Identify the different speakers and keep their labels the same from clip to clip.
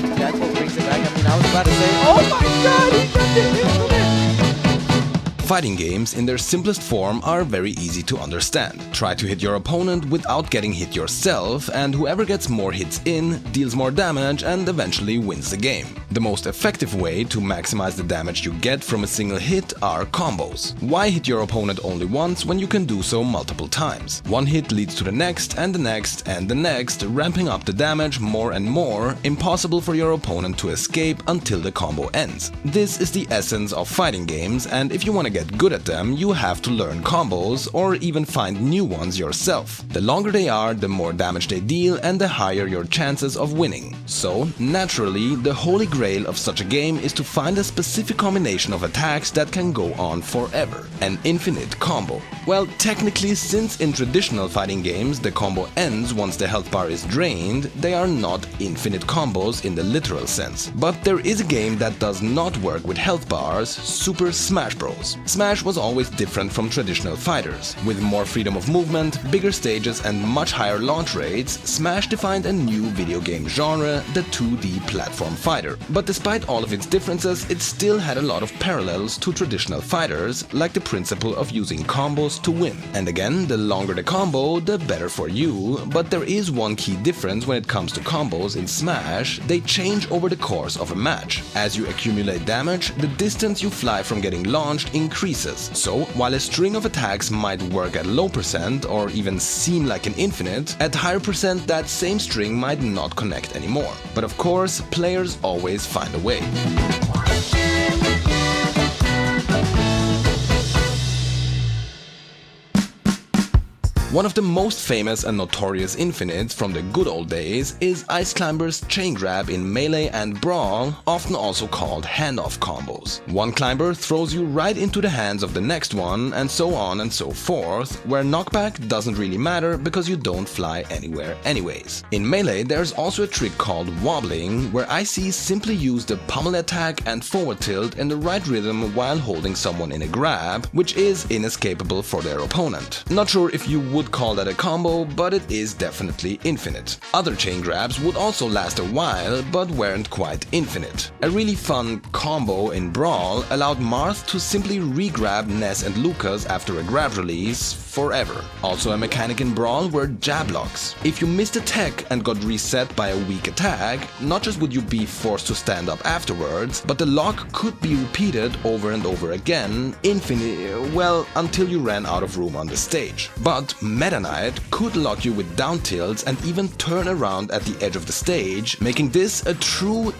Speaker 1: That's what brings it back. I mean, I was about to say, oh my god, he got the infinite!
Speaker 2: Fighting games in their simplest form are very easy to understand. Try to hit your opponent without getting hit yourself, and whoever gets more hits in deals more damage and eventually wins the game. The most effective way to maximize the damage you get from a single hit are combos. Why hit your opponent only once when you can do so multiple times? One hit leads to the next and the next and the next, ramping up the damage more and more, impossible for your opponent to escape until the combo ends. This is the essence of fighting games, and if you want to get good at them, you have to learn combos or even find new ones yourself. The longer they are, the more damage they deal and the higher your chances of winning. So, naturally, the holy grail of such a game is to find a specific combination of attacks that can go on forever. An infinite combo. Well, technically, since in traditional fighting games the combo ends once the health bar is drained, they are not infinite combos in the literal sense. But there is a game that does not work with health bars: Super Smash Bros. Smash was always different from traditional fighters. With more freedom of movement, bigger stages and much higher launch rates, Smash defined a new video game genre, the 2D platform fighter. But despite all of its differences, it still had a lot of parallels to traditional fighters, like the principle of using combos to win. And again, the longer the combo, the better for you, but there is one key difference when it comes to combos in Smash: they change over the course of a match. As you accumulate damage, the distance you fly from getting launched increases. So, while a string of attacks might work at low percent or even seem like an infinite, at higher percent that same string might not connect anymore. But of course, players always find a way. One of the most famous and notorious infinites from the good old days is Ice Climber's chain grab in Melee and Brawl, often also called handoff combos. One climber throws you right into the hands of the next one, and so on and so forth, where knockback doesn't really matter because you don't fly anywhere anyways. In Melee, there's also a trick called wobbling, where ICs simply use the pummel attack and forward tilt in the right rhythm while holding someone in a grab, which is inescapable for their opponent. Not sure if you would call that a combo, but it is definitely infinite. Other chain grabs would also last a while, but weren't quite infinite. A really fun combo in Brawl allowed Marth to simply re-grab Ness and Lucas after a grab release forever. Also a mechanic in Brawl were jab locks. If you missed a tech and got reset by a weak attack, not just would you be forced to stand up afterwards, but the lock could be repeated over and over again, well, until you ran out of room on the stage. But Meta Knight could lock you with down tilts and even turn around at the edge of the stage, making this a true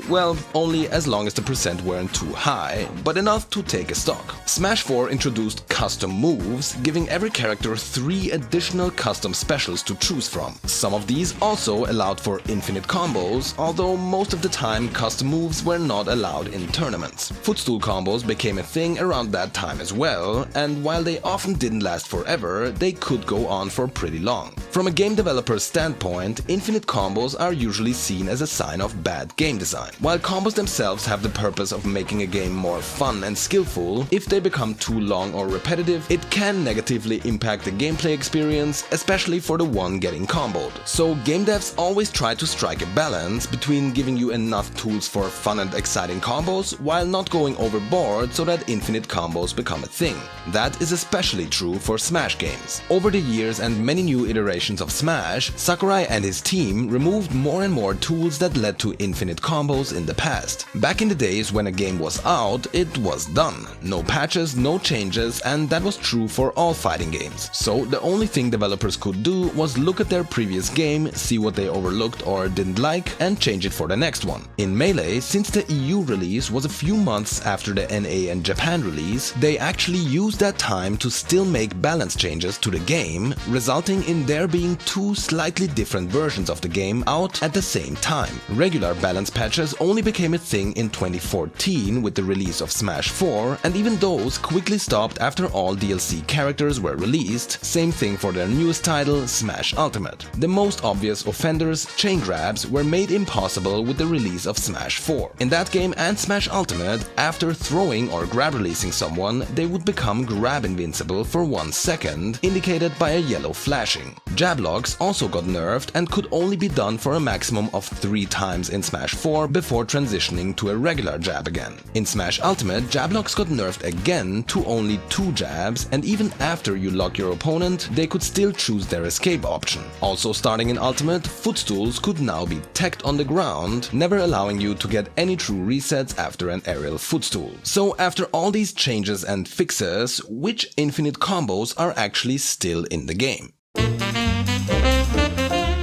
Speaker 2: well, only as long as the percent weren't too high, but enough to take a stock. Smash 4 introduced custom moves, giving every character 3 additional custom specials to choose from. Some of these also allowed for infinite combos, although most of the time custom moves were not allowed in tournaments. Footstool combos became a thing around that time as well, and while they often didn't last forever, they could go on for pretty long. From a game developer's standpoint, infinite combos are usually seen as a sign of bad game design. While combos themselves have the purpose of making a game more fun and skillful, if they become too long or repetitive, it can negatively impact the gameplay experience, especially for the one getting comboed. So game devs always try to strike a balance between giving you enough tools for fun and exciting combos while not going overboard so that infinite combos become a thing. That is especially true for Smash games. Over the years and many new iterations of Smash, Sakurai and his team removed more and more tools that led to infinite combos in the past. Back in the days when a game was out, it was done. No patches, no changes, and that was true for all fighting games. So the only thing developers could do was look at their previous game, see what they overlooked or didn't like, and change it for the next one. In Melee, since the EU release was a few months after the NA and Japan release, they actually used that time to still make balance changes to the game, resulting in there being 2 slightly different versions of the game out at the same time. Regular balance patches only became a thing in 2014 with the release of Smash 4, and even those quickly stopped after all DLC characters were released. Same thing for their newest title, Smash Ultimate. The most obvious offenders, chain grabs, were made impossible with the release of Smash 4. In that game and Smash Ultimate, after throwing or grab releasing someone, they would become grab invincible for 1 second, indicated by a yellow flashing. Jab locks also got nerfed and could only be done for a maximum of 3 times in Smash 4 before transitioning to a regular jab again. In Smash Ultimate, jab locks got nerfed again to only 2 jabs, and even after you lock your opponent, they could still choose their escape option. Also starting in Ultimate, footstools could now be teched on the ground, never allowing you to get any true resets after an aerial footstool. So after all these changes and fixes, which infinite combos are actually still in the game?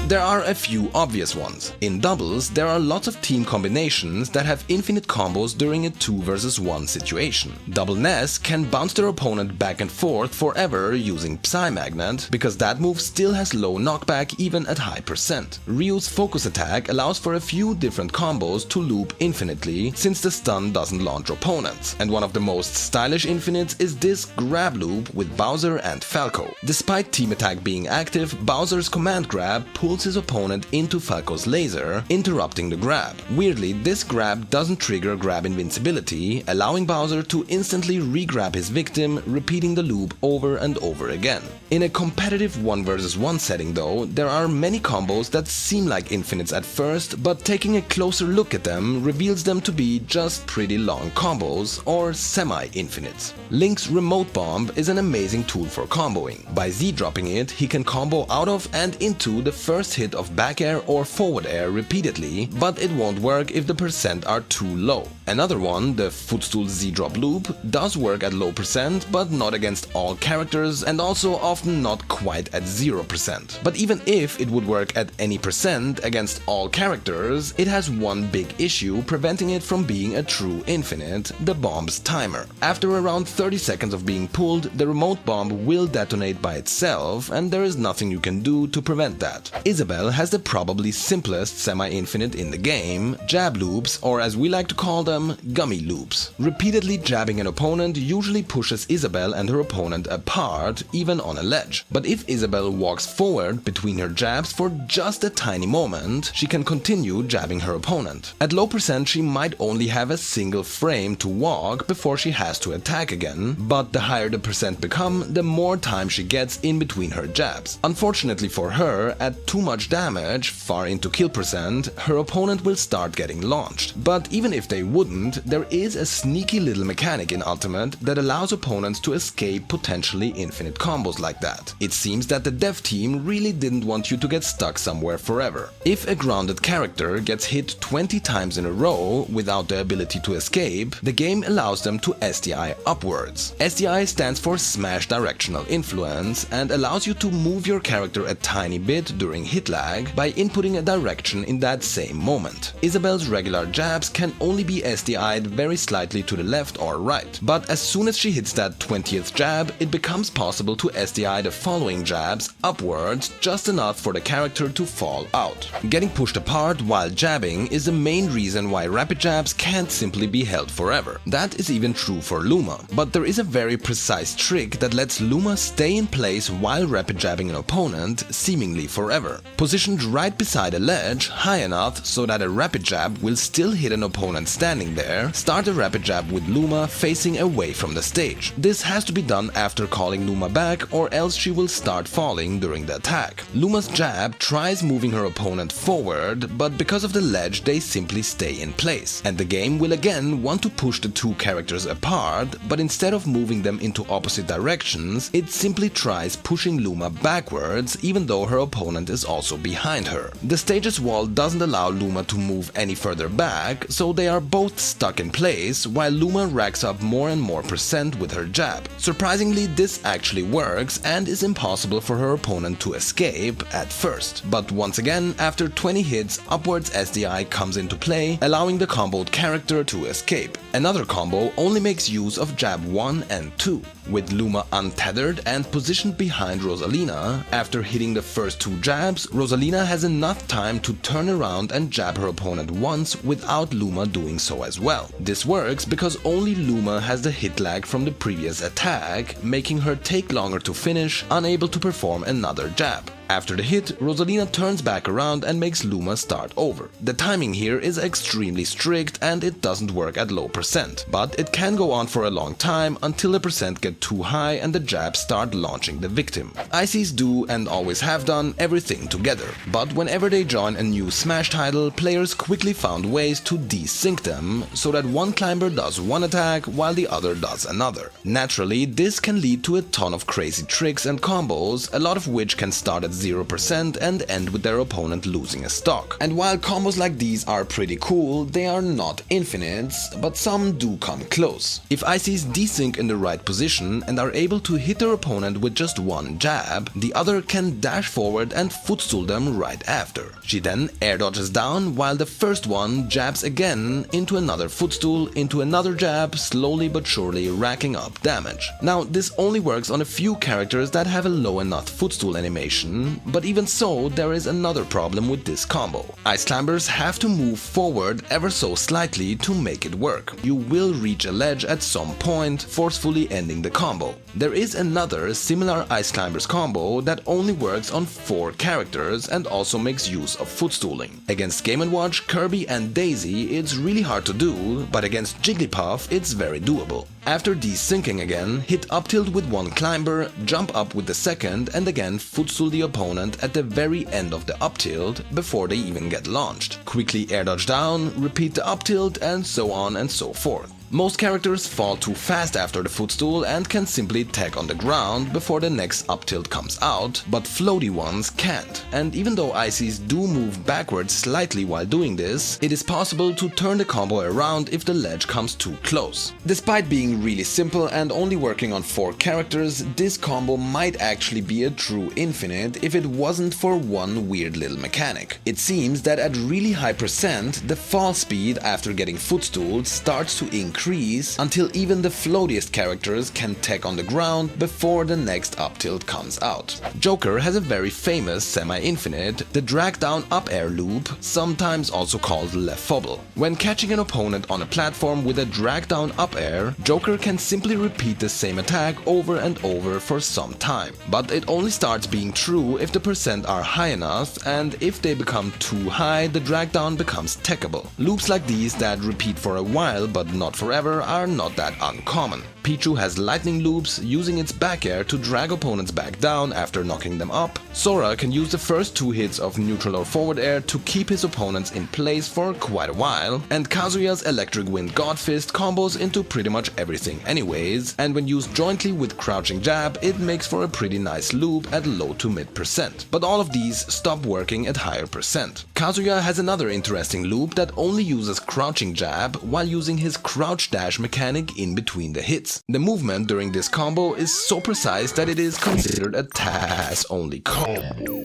Speaker 2: There are a few obvious ones. In doubles, there are lots of team combinations that have infinite combos during a 2 versus 1 situation. Double Ness can bounce their opponent back and forth forever using Psy Magnet, because that move still has low knockback even at high percent. Ryu's focus attack allows for a few different combos to loop infinitely, since the stun doesn't launch opponents. And one of the most stylish infinites is this grab loop with Bowser and Falco. Despite team attack being active, Bowser's command grab pulls his opponent into Falco's laser, interrupting the grab. Weirdly, this grab doesn't trigger grab invincibility, allowing Bowser to instantly re-grab his victim, repeating the loop over and over again. In a competitive 1 versus 1 setting though, there are many combos that seem like infinites at first, but taking a closer look at them reveals them to be just pretty long combos, or semi-infinites. Link's Remote Bomb is an amazing tool for comboing. By Z-dropping it, he can combo out of and into the first hit of back air or forward air repeatedly, but it won't work if the percent are too low. Another one, the Footstool Z-drop loop, does work at low percent, but not against all characters, and also often not quite at 0%. But even if it would work at any percent against all characters, it has one big issue preventing it from being a true infinite: the bomb's timer. After around 30 seconds of being pulled, the remote bomb will detonate by itself, and there is nothing you can do to prevent that. Isabelle has the probably simplest semi-infinite in the game: jab loops, or as we like to call them, gummy loops. Repeatedly jabbing an opponent usually pushes Isabelle and her opponent apart, even on a ledge. But if Isabelle walks forward between her jabs for just a tiny moment, she can continue jabbing her opponent. At low percent, she might only have a single frame to walk before she has to attack again, but the higher the percent become, the more time she gets in between her jabs. Unfortunately for her, at too much damage, far into kill percent, her opponent will start getting launched. But even if they wouldn't, there is a sneaky little mechanic in Ultimate that allows opponents to escape potentially infinite combos like that. It seems that the dev team really didn't want you to get stuck somewhere forever. If a grounded character gets hit 20 times in a row without the ability to escape, the game allows them to SDI upwards. SDI stands for Smash Directional Influence and allows you to move your character a tiny bit during hit lag by inputting a direction in that same moment. Isabelle's regular jabs can only be SDI'd very slightly to the left or right, but as soon as she hits that 20th jab, it becomes possible to SDI the following jabs upwards just enough for the character to fall out. Getting pushed apart while jabbing is the main reason why rapid jabs can't simply be held forever. That is even true for Luma, but there is a very precise trick that lets Luma stay in place while rapid jabbing an opponent, seemingly forever. Positioned right beside a ledge, high enough so that a rapid jab will still hit an opponent standing there, start a rapid jab with Luma facing away from the stage. This has to be done after calling Luma back, or else she will start falling during the attack. Luma's jab tries moving her opponent forward, but because of the ledge they simply stay in place, and the game will again want to push the two characters apart, but instead of moving them into opposite directions, it simply tries pushing Luma backwards even though her opponent is also behind her. The stage's wall doesn't allow Luma to move any further back, so they are both stuck in place while Luma racks up more and more percent with her jab. Surprisingly, this actually works and is impossible for her opponent to escape at first. But once again, after 20 hits, upwards SDI comes into play, allowing the comboed character to escape. Another combo only makes use of jab 1 and 2. With Luma untethered and positioned behind Rosalina, after hitting the first 2 jabs, Rosalina has enough time to turn around and jab her opponent once without Luma doing so as well. This works because only Luma has the hit lag from the previous attack, making her take longer to finish, unable to perform another jab. After the hit, Rosalina turns back around and makes Luma start over. The timing here is extremely strict and it doesn't work at low percent, but it can go on for a long time until the percent get too high and the jabs start launching the victim. ICs do and always have done everything together, but whenever they join a new Smash title, players quickly found ways to desync them so that one climber does one attack while the other does another. Naturally, this can lead to a ton of crazy tricks and combos, a lot of which can start at 0% and end with their opponent losing a stock. And while combos like these are pretty cool, they are not infinites, but some do come close. If ICs desync in the right position and are able to hit their opponent with just one jab, the other can dash forward and footstool them right after. She then air dodges down while the first one jabs again into another footstool, into another jab, slowly but surely racking up damage. Now, this only works on a few characters that have a low enough footstool animation, but even so, there is another problem with this combo. Ice climbers have to move forward ever so slightly to make it work. You will reach a ledge at some point, forcefully ending the combo. There is another similar Ice Climbers combo that only works on 4 characters and also makes use of footstooling. Against Game & Watch, Kirby and Daisy it's really hard to do, but against Jigglypuff it's very doable. After desyncing again, hit up tilt with one climber, jump up with the second and again footstool the opponent at the very end of the up tilt before they even get launched. Quickly air dodge down, repeat the up tilt and so on and so forth. Most characters fall too fast after the footstool and can simply tag on the ground before the next up tilt comes out, but floaty ones can't. And even though ICs do move backwards slightly while doing this, it is possible to turn the combo around if the ledge comes too close. Despite being really simple and only working on 4 characters, this combo might actually be a true infinite if it wasn't for one weird little mechanic. It seems that at really high percent, the fall speed after getting footstooled starts to increase until even the floatiest characters can tag on the ground before the next up tilt comes out. Joker has a very famous semi-infinite, the drag down up air loop, sometimes also called left fobble. When catching an opponent on a platform with a drag down up air, Joker can simply repeat the same attack over and over for some time. But it only starts being true if the percent are high enough, and if they become too high, the drag down becomes techable. Loops like these that repeat for a while but not forever are not that uncommon. Pichu has lightning loops, using its back air to drag opponents back down after knocking them up. Sora can use the first 2 hits of neutral or forward air to keep his opponents in place for quite a while, and Kazuya's Electric Wind God Fist combos into pretty much everything anyways, and when used jointly with crouching jab, it makes for a pretty nice loop at low to mid percent. But all of these stop working at higher percent. Kazuya has another interesting loop that only uses crouching jab while using his crouch dash mechanic in between the hits. The movement during this combo is so precise that it is considered a TAS-only combo.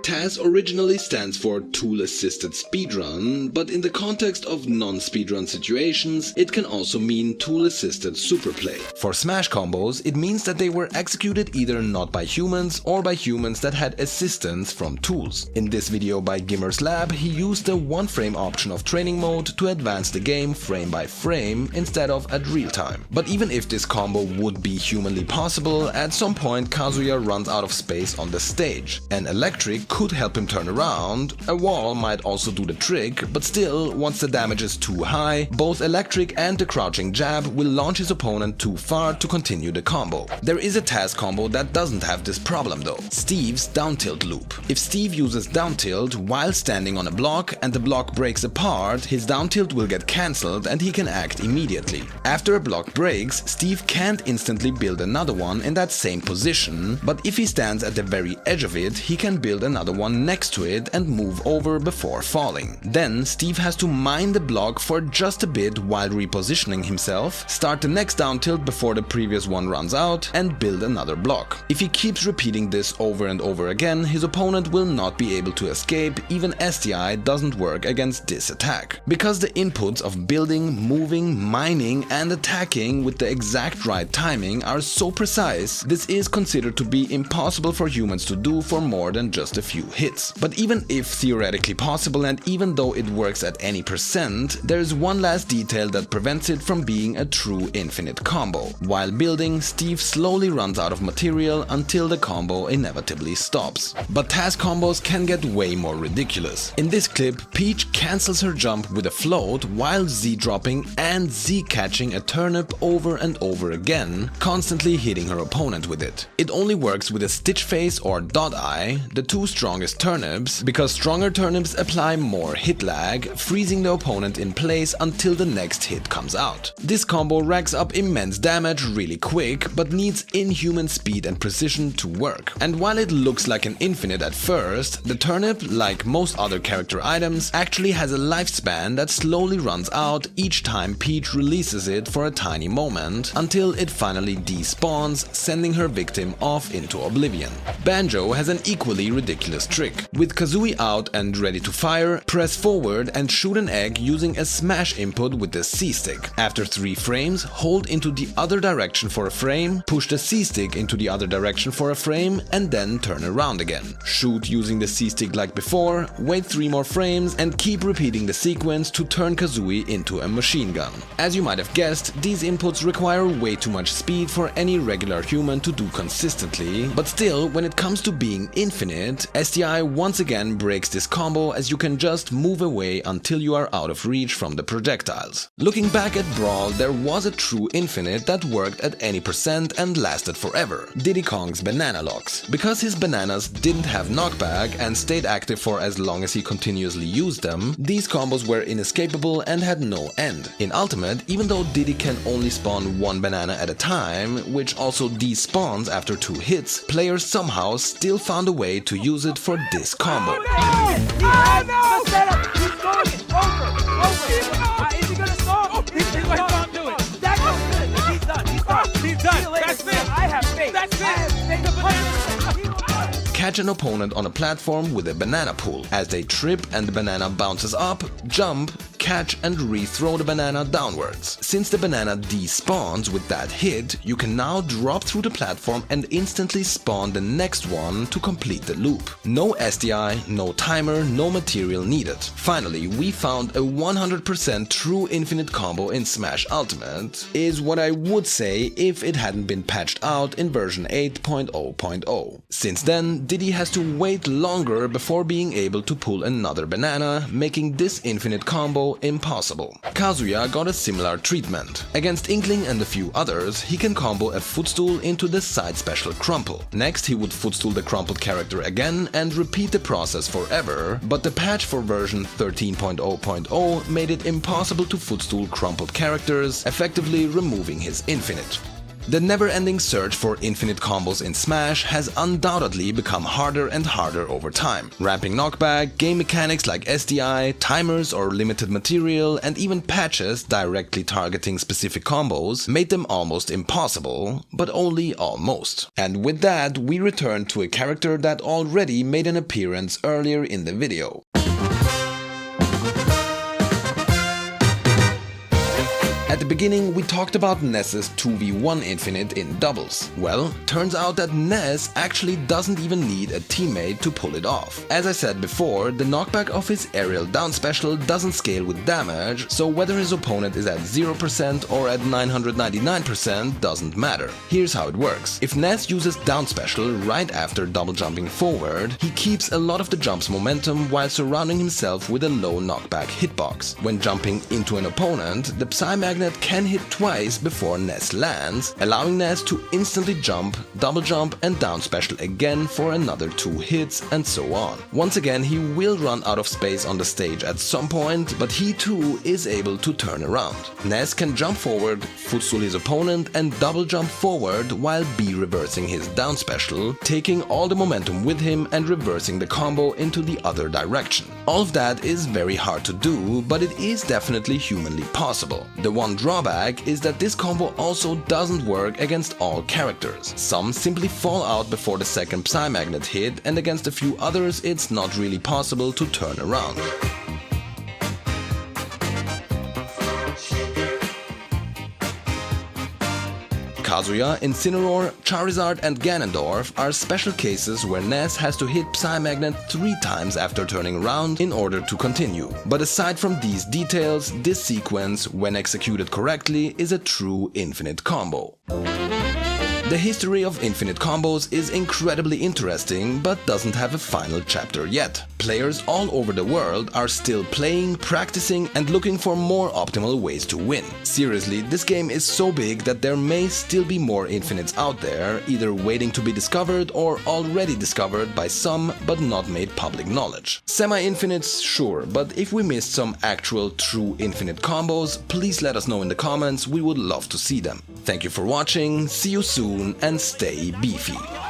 Speaker 2: TAS originally stands for Tool Assisted Speedrun, but in the context of non-speedrun situations, it can also mean Tool Assisted Superplay. For Smash combos, it means that they were executed either not by humans or by humans that had assistance from tools. In this video by Gimmer's Lab, he used the one-frame option of training mode to advance the game frame by frame instead of at real time. But even if this combo would be humanly possible, at some point Kazuya runs out of space on the stage. An electric could help him turn around, a wall might also do the trick, but still, once the damage is too high, both electric and the crouching jab will launch his opponent too far to continue the combo. There is a TAS combo that doesn't have this problem though, Steve's down tilt loop. If Steve uses down tilt while standing on a block and the block breaks apart, his down tilt will get cancelled and he can act immediately. After a block breaks, Steve can't instantly build another one in that same position, but if he stands at the very edge of it, he can build another one next to it and move over before falling. Then Steve has to mine the block for just a bit while repositioning himself, start the next down tilt before the previous one runs out, and build another block. If he keeps repeating this over and over again, his opponent will not be able to escape. Even STI doesn't work against this attack. Because the inputs of building, moving, mining and attacking with the exact right timing are so precise, this is considered to be impossible for humans to do for more than just a few hits. But even if theoretically possible and even though it works at any percent, there's one last detail that prevents it from being a true infinite combo. While building, Steve slowly runs out of material until the combo inevitably stops. But task combos can get way more ridiculous. In this clip, Peach cancels her jump with a float while Z-dropping and Z-catching a turnip over and over again, constantly hitting her opponent with it. It only works with a stitch face or dot eye, the two strongest turnips, because stronger turnips apply more hit lag, freezing the opponent in place until the next hit comes out. This combo racks up immense damage really quick, but needs inhuman speed and precision to work. And while it looks like an infinite at first, the turnip, like most other character items, actually has a lifespan that slowly runs out each time Peach releases it for a tiny moment, until it finally despawns, sending her victim off into oblivion. Banjo has an equally ridiculous trick. With Kazooie out and ready to fire, press forward and shoot an egg using a smash input with the C-stick. After 3 frames, hold into the other direction for a frame, push the C-stick into the other direction for a frame, and then turn around again. Shoot using the C-stick like before, wait 3 more frames, and keep repeating the sequence to turn Kazooie into a machine gun. As you might have guessed, these inputs require way too much speed for any regular human to do consistently, but still, when it comes to being infinite, SDI once again breaks this combo as you can just move away until you are out of reach from the projectiles. Looking back at Brawl, there was a true infinite that worked at any percent and lasted forever: Diddy Kong's banana locks. Because his bananas didn't have knockback and stayed active for as long as he continuously used them, these combos were inescapable and had no end. In Ultimate, even though Diddy can only spawn 1 banana at a time, which also despawns after 2 hits, players somehow still found a way to use it for this combo.
Speaker 3: Is he gonna stop? He's gonna do it. He's done. He's done. That's it. I have faith. That's it.
Speaker 2: Catch an opponent on a platform with a banana pool. As they trip and the banana bounces up, jump, catch and re-throw the banana downwards. Since the banana despawns with that hit, you can now drop through the platform and instantly spawn the next one to complete the loop. No SDI, no timer, no material needed. Finally, we found a 100% true infinite combo in Smash Ultimate, is what I would say if it hadn't been patched out in version 8.0.0. Since then, Diddy has to wait longer before being able to pull another banana, making this infinite combo impossible. Kazuya got a similar treatment. Against Inkling and a few others, he can combo a footstool into the side special crumple. Next, he would footstool the crumpled character again and repeat the process forever, but the patch for version 13.0.0 made it impossible to footstool crumpled characters, effectively removing his infinite. The never-ending search for infinite combos in Smash has undoubtedly become harder and harder over time. Ramping knockback, game mechanics like SDI, timers or limited material, and even patches directly targeting specific combos made them almost impossible, but only almost. And with that, we return to a character that already made an appearance earlier in the video. At the beginning, we talked about Ness's 2v1 infinite in doubles. Well, turns out that Ness actually doesn't even need a teammate to pull it off. As I said before, the knockback of his aerial down special doesn't scale with damage, so whether his opponent is at 0% or at 999% doesn't matter. Here's how it works. If Ness uses down special right after double jumping forward, he keeps a lot of the jump's momentum while surrounding himself with a low knockback hitbox. When jumping into an opponent, the Psy Magnet can hit twice before Ness lands, allowing Ness to instantly jump, double jump and down special again for another 2 hits and so on. Once again, he will run out of space on the stage at some point, but he too is able to turn around. Ness can jump forward, footstool his opponent and double jump forward while reversing his down special, taking all the momentum with him and reversing the combo into the other direction. All of that is very hard to do, but it is definitely humanly possible. The one drawback is that this combo also doesn't work against all characters. Some simply fall out before the second Psy Magnet hit, and against a few others it's not really possible to turn around. Kazuya, Incineroar, Charizard and Ganondorf are special cases where Ness has to hit Psymagnet 3 times after turning around in order to continue. But aside from these details, this sequence, when executed correctly, is a true infinite combo. The history of infinite combos is incredibly interesting, but doesn't have a final chapter yet. Players all over the world are still playing, practicing and looking for more optimal ways to win. Seriously, this game is so big that there may still be more infinites out there, either waiting to be discovered or already discovered by some but not made public knowledge. Semi-infinites, sure, but if we missed some actual true infinite combos, please let us know in the comments, we would love to see them. Thank you for watching, see you soon and stay beefy.